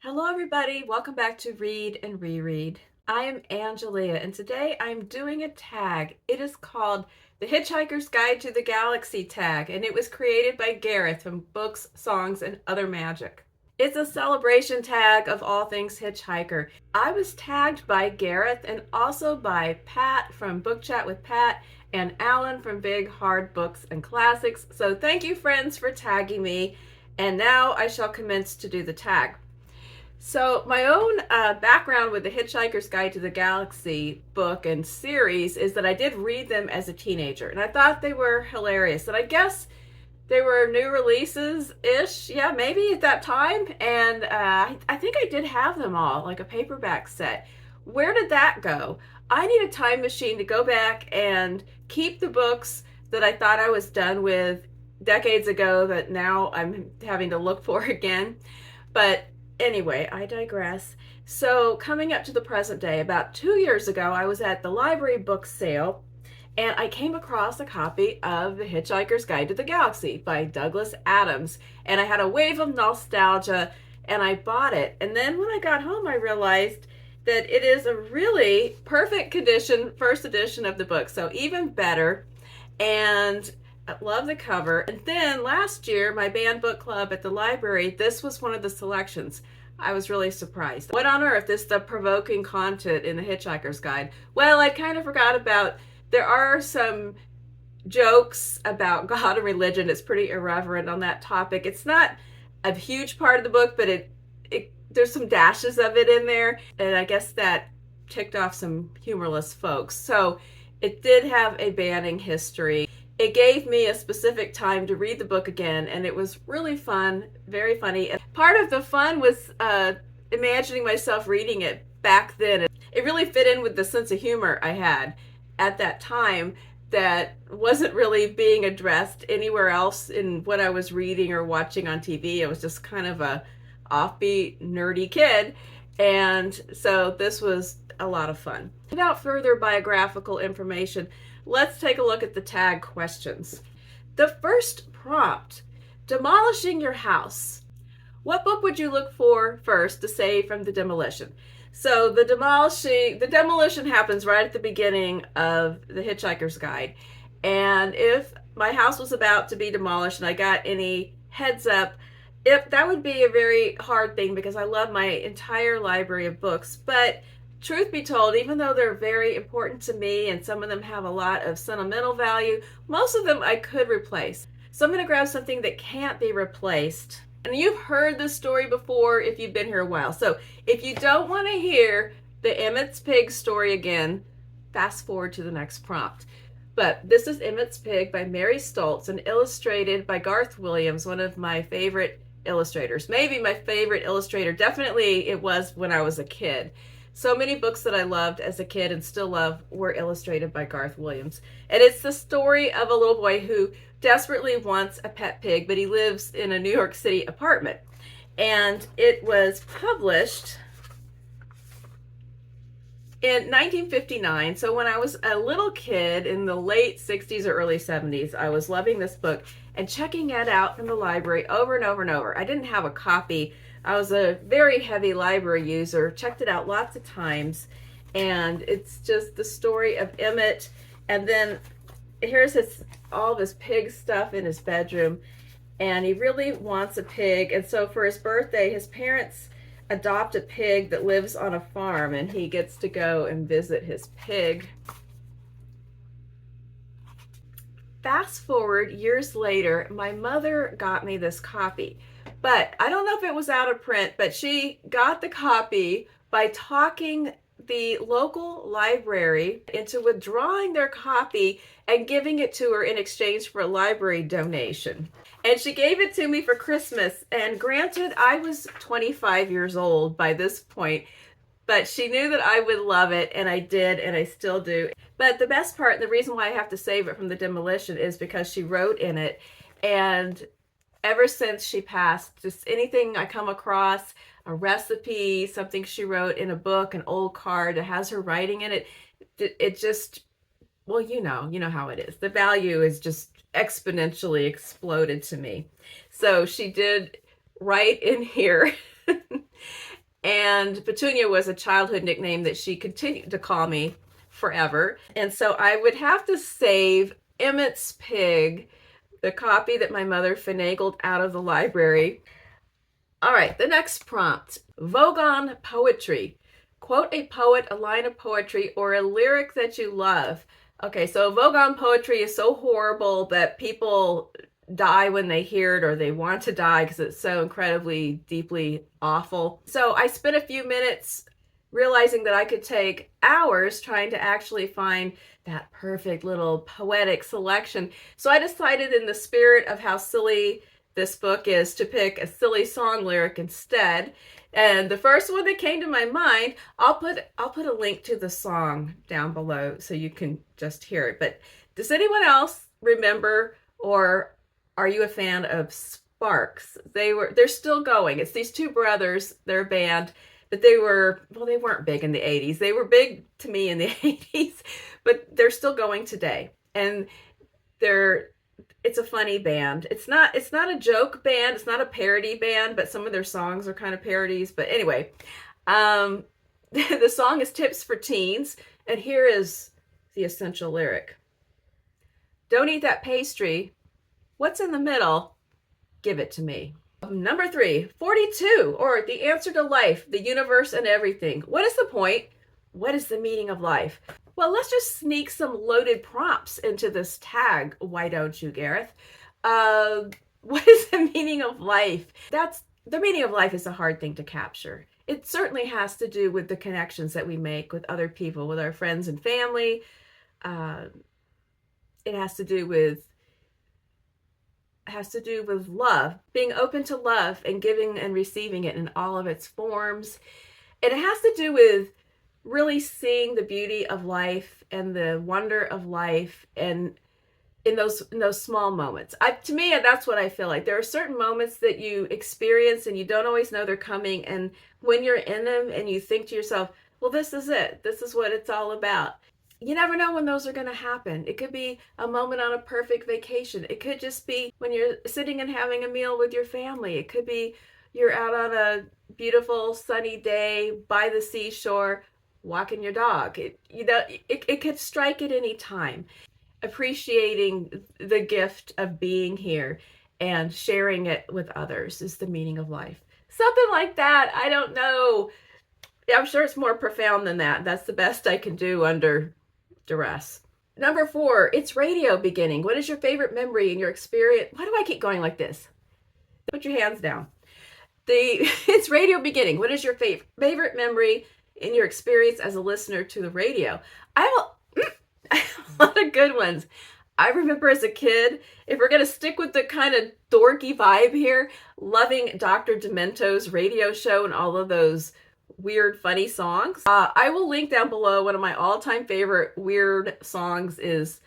Hello, everybody. Welcome back to Read and Reread. I am Angelia, and today I'm doing a tag. It is called the Hitchhiker's Guide to the Galaxy tag, and it was created by Gareth from Books, Songs, and Other Magic. It's a celebration tag of all things Hitchhiker. I was tagged by Gareth and also by Pat from Book Chat with Pat and Alan from Big Hard Books and Classics. So thank you, friends, for tagging me. And now I shall commence to do the tag. So my own background with the Hitchhiker's Guide to the Galaxy book and series is that I did read them as a teenager, and I thought they were hilarious. And I guess they were new releases-ish, yeah, maybe at that time. And I think I did have them all, like a paperback set. Where did that go? I need a time machine to go back and keep the books that I thought I was done with decades ago that now I'm having to look for again. But anyway, I digress. So coming up to the present day, about 2 years ago, I was at the library book sale and I came across a copy of The Hitchhiker's Guide to the Galaxy by Douglas Adams. And I had a wave of nostalgia and I bought it. And then when I got home, I realized that it is a really perfect condition first edition of the book. So even better. And I love the cover. And then last year, my band book club at the library, this was one of the selections. I was really surprised. What on earth is the provoking content in the Hitchhiker's Guide? Well, I kind of forgot about, there are some jokes about God and religion. It's pretty irreverent on that topic. It's not a huge part of the book, but there's some dashes of it in there. And I guess that ticked off some humorless folks. So it did have a banning history. It gave me a specific time to read the book again, and it was really fun, very funny. And part of the fun was imagining myself reading it back then. It really fit in with the sense of humor I had at that time that wasn't really being addressed anywhere else in what I was reading or watching on TV. I was just kind of a offbeat, nerdy kid, and so this was a lot of fun. Without further biographical information, let's take a look at the tag questions. The first prompt, demolishing your house. What book would you look for first to save from the demolition? So the demolition happens right at the beginning of the Hitchhiker's Guide. And if my house was about to be demolished and I got any heads up, that would be a very hard thing because I love my entire library of books. But truth be told, even though they're very important to me and some of them have a lot of sentimental value, most of them I could replace. So I'm going to grab something that can't be replaced. And you've heard this story before if you've been here a while. So if you don't want to hear the Emmett's Pig story again, fast forward to the next prompt. But this is Emmett's Pig by Mary Stoltz and illustrated by Garth Williams, one of my favorite illustrators. Maybe my favorite illustrator. Definitely it was when I was a kid. So many books that I loved as a kid and still love were illustrated by Garth Williams. And it's the story of a little boy who desperately wants a pet pig, but he lives in a New York City apartment. And it was published in 1959. So when I was a little kid in the late 60s or early 70s, I was loving this book and checking it out from the library over and over and over. I didn't have a copy. I was a very heavy library user, checked it out lots of times, and it's just the story of Emmett. And then here's all this pig stuff in his bedroom, and he really wants a pig. And so for his birthday, his parents adopt a pig that lives on a farm, and he gets to go and visit his pig. Fast forward years later, my mother got me this copy. But I don't know if it was out of print, but she got the copy by talking the local library into withdrawing their copy and giving it to her in exchange for a library donation. And she gave it to me for Christmas. And granted, I was 25 years old by this point, but she knew that I would love it, and I did, and I still do. But the best part, and the reason why I have to save it from the demolition, is because she wrote in it, and ever since she passed, just anything I come across, a recipe, something she wrote in a book, an old card that has her writing in it, it just, well, you know how it is. The value is just exponentially exploded to me. So she did write in here And Petunia was a childhood nickname that she continued to call me forever. And so I would have to save Emmett's Pig, the copy that my mother finagled out of the library. All right, the next prompt. Vogon Poetry. Quote a poet, a line of poetry, or a lyric that you love. Okay, so Vogon Poetry is so horrible that people die when they hear it, or they want to die because it's so incredibly deeply awful. So I spent a few minutes realizing that I could take hours trying to actually find that perfect little poetic selection. So I decided, in the spirit of how silly this book is, to pick a silly song lyric instead. And the first one that came to my mind, I'll put a link to the song down below so you can just hear it. But does anyone else remember, or are you a fan of Sparks? They're still going. It's these two brothers, their band, but they weren't big in the 80s. They were big to me in the 80s, but they're still going today. And it's a funny band. It's not a joke band. It's not a parody band, but some of their songs are kind of parodies. But anyway, the song is Tips for Teens, and here is the essential lyric. Don't eat that pastry. What's in the middle? Give it to me. Number 3, 42, or the answer to life, the universe, and everything. What is the point? What is the meaning of life? Well, let's just sneak some loaded prompts into this tag. Why don't you, Gareth? What is the meaning of life? The meaning of life is a hard thing to capture. It certainly has to do with the connections that we make with other people, with our friends and family. It has to do with love, being open to love and giving and receiving it in all of its forms. And it has to do with really seeing the beauty of life and the wonder of life, and in those small moments. To me, that's what I feel like. There are certain moments that you experience and you don't always know they're coming, and when you're in them and you think to yourself, well, this is it. This is what it's all about. You never know when those are going to happen. It could be a moment on a perfect vacation. It could just be when you're sitting and having a meal with your family. It could be you're out on a beautiful sunny day by the seashore walking your dog. It could strike at any time. Appreciating the gift of being here and sharing it with others is the meaning of life. Something like that. I don't know. I'm sure it's more profound than that. That's the best I can do under duress. Number 4, it's radio beginning. What is your favorite memory in your experience? Why do I keep going like this? Put your hands down. It's radio beginning. What is your favorite memory in your experience as a listener to the radio? I have a lot of good ones. I remember as a kid, if we're going to stick with the kind of dorky vibe here, loving Dr. Demento's radio show and all of those weird, funny songs. I will link down below. One of my all-time favorite weird songs is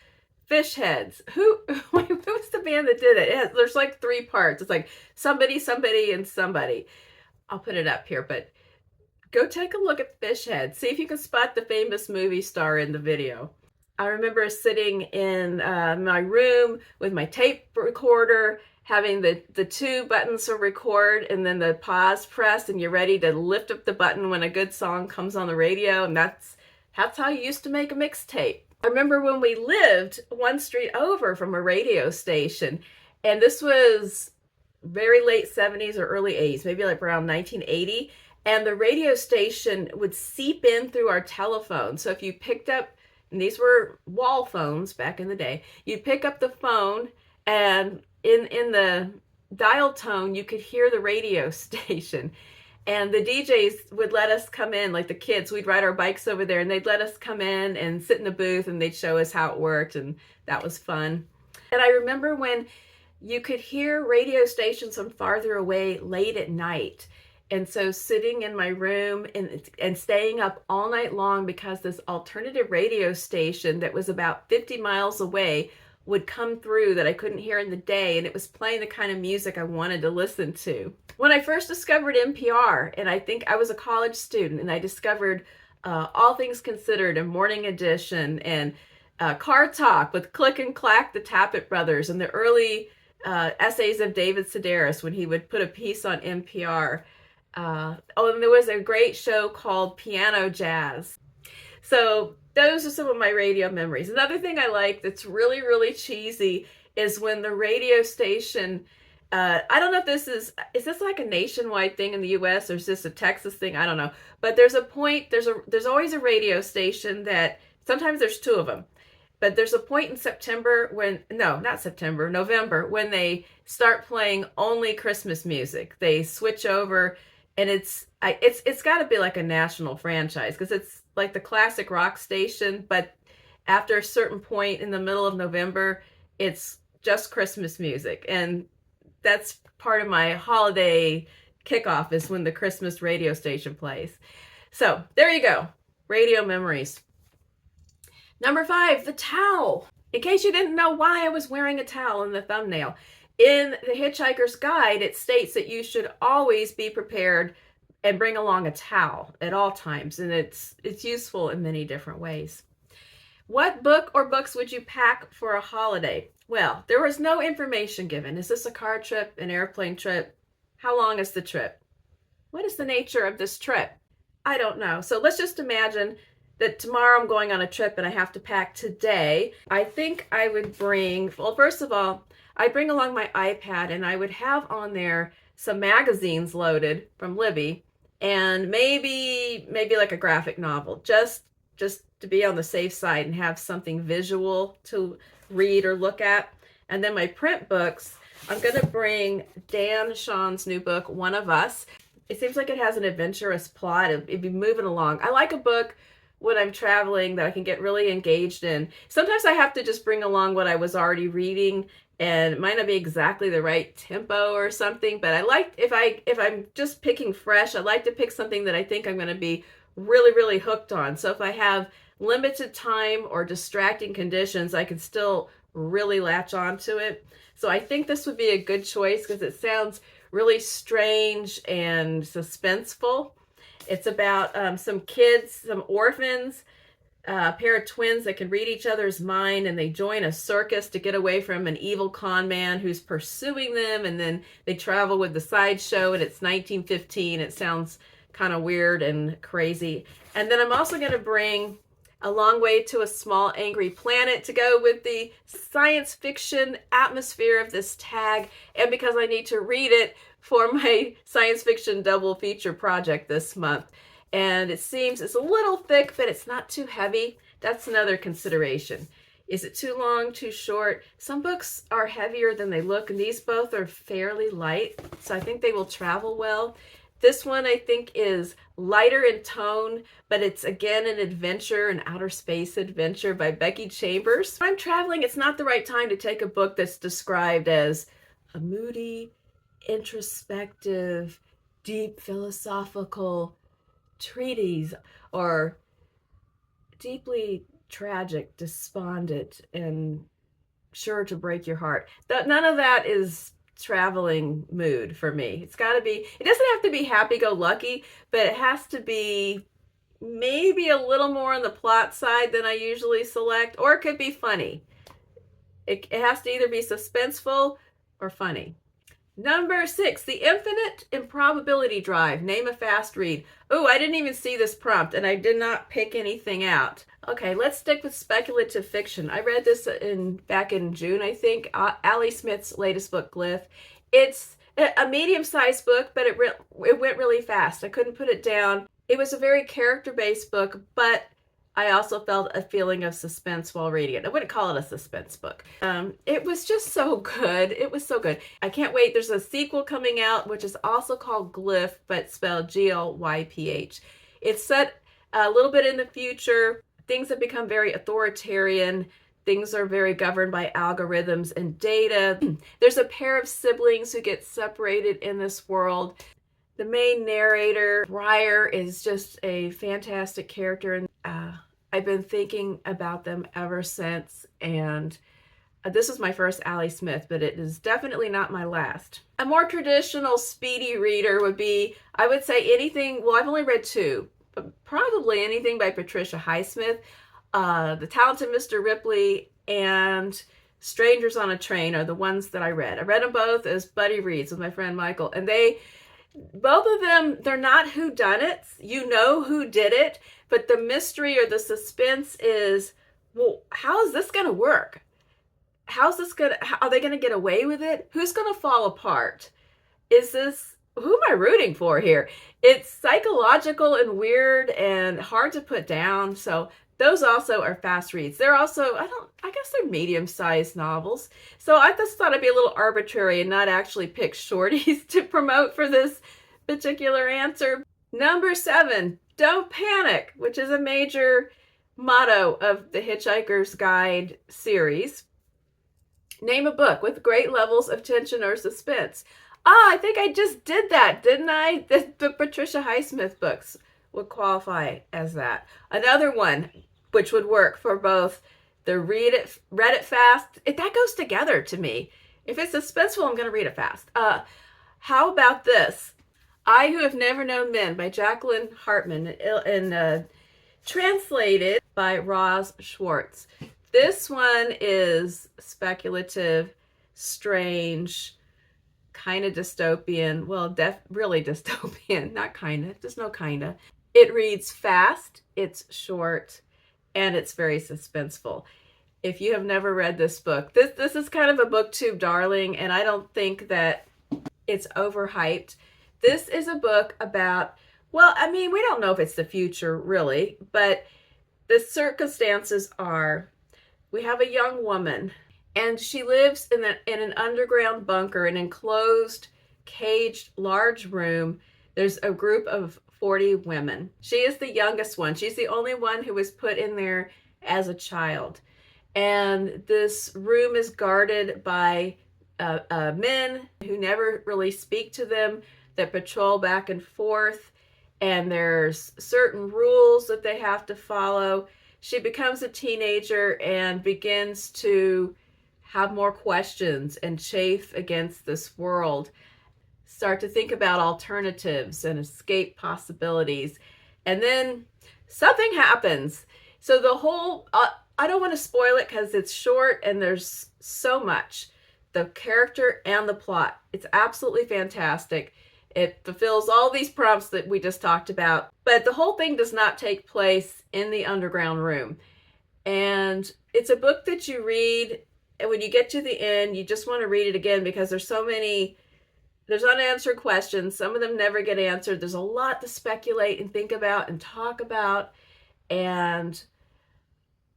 Fish Heads. Who was the band that did it? There's like 3 parts. It's like somebody, somebody, and somebody. I'll put it up here, but go take a look at Fish Heads. See if you can spot the famous movie star in the video. I remember sitting in my room with my tape recorder, having the 2 buttons to record and then the pause pressed, and you're ready to lift up the button when a good song comes on the radio. And that's how you used to make a mixtape. I remember when we lived one street over from a radio station, and this was very late 70s or early 80s, maybe like around 1980. And the radio station would seep in through our telephone. So if you picked up, and these were wall phones back in the day, you'd pick up the phone, and in the dial tone, you could hear the radio station. And the DJs would let us come in, like the kids, we'd ride our bikes over there, and they'd let us come in and sit in the booth, and they'd show us how it worked, and that was fun. And I remember when you could hear radio stations from farther away late at night. And so sitting in my room and staying up all night long because this alternative radio station that was about 50 miles away would come through that I couldn't hear in the day, and it was playing the kind of music I wanted to listen to. When I first discovered NPR, and I think I was a college student, and I discovered All Things Considered and Morning Edition and Car Talk with Click and Clack, the Tappet Brothers, and the early essays of David Sedaris when he would put a piece on NPR. Oh, and there was a great show called Piano Jazz. So those are some of my radio memories. Another thing I like that's really, really cheesy is when the radio station, I don't know if is this like a nationwide thing in the US or is this a Texas thing? I don't know. But there's a point, there's always a radio station that sometimes there's two of them. But there's a point in September when, no, not September, November, when they start playing only Christmas music. They switch over and it's got to be like a national franchise because it's like the classic rock station, but after a certain point in the middle of November, it's just Christmas music. And that's part of my holiday kickoff is when the Christmas radio station plays. So there you go. Radio memories. Number 5, the towel. In case you didn't know why I was wearing a towel in the thumbnail, in the Hitchhiker's Guide, it states that you should always be prepared and bring along a towel at all times, and it's useful in many different ways. What book or books would you pack for a holiday? Well, there was no information given. Is this a car trip, an airplane trip? How long is the trip? What is the nature of this trip? I don't know. So let's just imagine that tomorrow I'm going on a trip and I have to pack today. I think I would bring, well, first of all, I'd bring along my iPad and I would have on there some magazines loaded from Libby and maybe like a graphic novel, just to be on the safe side and have something visual to read or look at. And then my print books, I'm going to bring Dan Sean's new book, One of Us. It seems like it has an adventurous plot. It'd be moving along. I like a book when I'm traveling that I can get really engaged in. Sometimes I have to just bring along what I was already reading, and it might not be exactly the right tempo or something, but I like, if I'm just picking fresh, I like to pick something that I think I'm going to be really, really hooked on. So if I have limited time or distracting conditions, I can still really latch onto it. So I think this would be a good choice because it sounds really strange and suspenseful. It's about some kids, some orphans, a pair of twins that can read each other's mind, and they join a circus to get away from an evil con man who's pursuing them, and then they travel with the sideshow, and it's 1915. It sounds kind of weird and crazy. And then I'm also going to bring A Long Way to a Small Angry Planet to go with the science fiction atmosphere of this tag, and because I need to read it for my science fiction double feature project this month. And it seems it's a little thick, but it's not too heavy. That's another consideration. Is it too long, too short? Some books are heavier than they look, and these both are fairly light, so I think they will travel well. This one I think is lighter in tone, but it's again an adventure, an outer space adventure by Becky Chambers. When I'm traveling, it's not the right time to take a book that's described as a moody, introspective, deep philosophical treatise or deeply tragic, despondent, and sure to break your heart. None of that is traveling mood for me. It's got to be, it doesn't have to be happy-go-lucky, but it has to be maybe a little more on the plot side than I usually select, or it could be funny. It has to either be suspenseful or funny. Number 6, the Infinite Improbability Drive. Name a fast read. Oh, I didn't even see this prompt, and I did not pick anything out. Okay, let's stick with speculative fiction. I read this back in June, I think. Ali Smith's latest book, Glyph. It's a medium-sized book, but it went really fast. I couldn't put it down. It was a very character-based book, but I also felt a feeling of suspense while reading it. I wouldn't call it a suspense book. It was just so good. It was so good. I can't wait. There's a sequel coming out, which is also called Glyph, but spelled Glyph. It's set a little bit in the future. Things have become very authoritarian. Things are very governed by algorithms and data. There's a pair of siblings who get separated in this world. The main narrator, Briar, is just a fantastic character, and I've been thinking about them ever since, and this is my first Ali Smith, but it is definitely not my last. A more traditional speedy reader would be, I would say anything, well, I've only read 2, but probably anything by Patricia Highsmith. The Talented Mr. Ripley and Strangers on a Train are the ones that I read. I read them both as buddy reads with my friend Michael, and they both of them, they're not whodunits. You know who did it, but the mystery or the suspense is, well, how is this going to work? How's this going to, are they going to get away with it? Who's going to fall apart? Is this, who am I rooting for here? It's psychological and weird and hard to put down. So those also are fast reads. They're also, I guess they're medium-sized novels. So I just thought I'd be a little arbitrary and not actually pick shorties to promote for this particular answer. Number 7, don't panic, which is a major motto of the Hitchhiker's Guide series. Name a book with great levels of tension or suspense. I think I just did that, didn't I? The Patricia Highsmith books would qualify as that. Another one, which would work for both the read it fast. That goes together to me. If it's suspenseful, I'm going to read it fast. How about this? I Who Have Never Known Men by Jacqueline Hartman and translated by Roz Schwartz. This one is speculative, strange, kind of dystopian. Well, really dystopian, not kind of, there's no kind of. It reads fast, it's short, and it's very suspenseful. If you have never read this book, this is kind of a booktube darling, and I don't think that it's overhyped. This is a book about, well, I mean, we don't know if it's the future really, but the circumstances are, we have a young woman and she lives in an underground bunker, an enclosed, caged, large room. There's a group of 40 women. She is the youngest one. She's the only one who was put in there as a child. And this room is guarded by men who never really speak to them, that patrol back and forth. And there's certain rules that they have to follow. She becomes a teenager and begins to have more questions and chafe against this world, start to think about alternatives and escape possibilities. And then something happens. So the whole, I don't want to spoil it because it's short and there's so much. The character and the plot. It's absolutely fantastic. It fulfills all these prompts that we just talked about. But the whole thing does not take place in the underground room. And it's a book that you read, and when you get to the end, you just want to read it again because there's so many, there's unanswered questions. Some of them never get answered. There's a lot to speculate and think about and talk about. And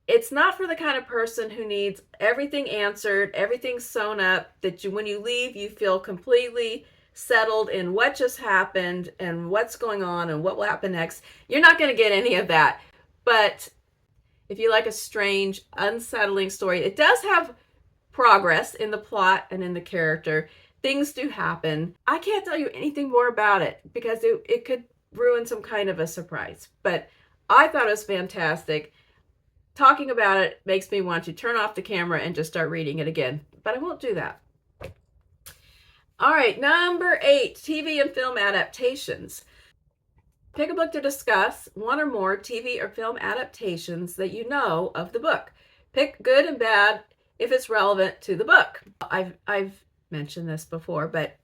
it's not for the kind of person who needs everything answered, everything sewn up, that you, when you leave, you feel completely settled in what just happened and what's going on and what will happen next. You're not going to get any of that. But if you like a strange, unsettling story, it does have progress in the plot and in the character. Things do happen. I can't tell you anything more about it because it could ruin some kind of a surprise. But I thought it was fantastic. Talking about it makes me want to turn off the camera and just start reading it again. But I won't do that. All right, number 8, TV and film adaptations. Pick a book to discuss, one or more TV or film adaptations that you know of the book. Pick good and bad if it's relevant to the book. I've mentioned this before, but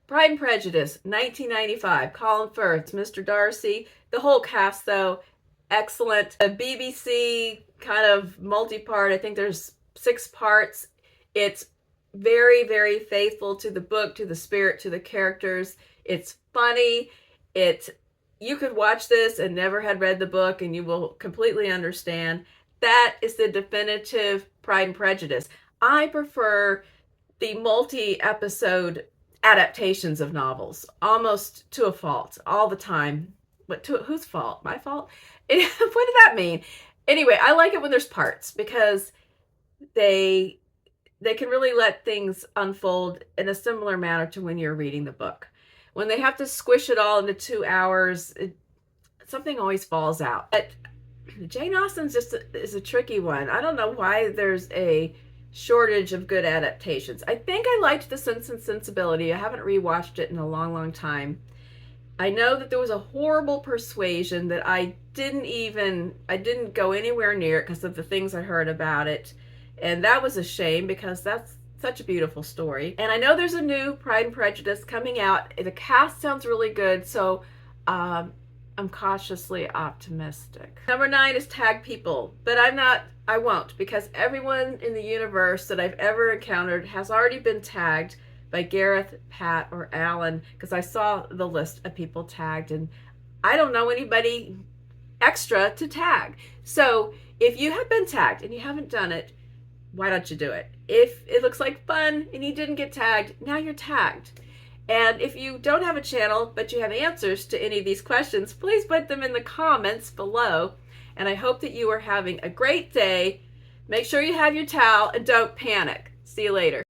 Pride and Prejudice, 1995, Colin Firth, Mr. Darcy, the whole cast though, excellent. A BBC kind of multi-part, I think there's 6 parts. It's very, very faithful to the book, to the spirit, to the characters. It's funny. You could watch this and never had read the book and you will completely understand. That is the definitive Pride and Prejudice. I prefer the multi-episode adaptations of novels, almost to a fault, all the time. But to whose fault? My fault? What did that mean? Anyway, I like it when there's parts because they can really let things unfold in a similar manner to when you're reading the book. When they have to squish it all into 2 hours, something always falls out. But Jane Austen's is a tricky one. I don't know why there's a shortage of good adaptations. I think I liked The Sense and Sensibility. I haven't rewatched it in a long, long time. I know that there was a horrible Persuasion that I didn't go anywhere near it because of the things I heard about it. And that was a shame because that's Such a beautiful story. And I know there's a new Pride and Prejudice coming out. The cast sounds really good, so I'm cautiously optimistic. Number 9 is tag people, but I won't, because everyone in the universe that I've ever encountered has already been tagged by Gareth, Pat, or Alan, because I saw the list of people tagged, and I don't know anybody extra to tag. So if you have been tagged and you haven't done it, why don't you do it? If it looks like fun and you didn't get tagged, now you're tagged. And if you don't have a channel, but you have answers to any of these questions, please put them in the comments below. And I hope that you are having a great day. Make sure you have your towel and don't panic. See you later.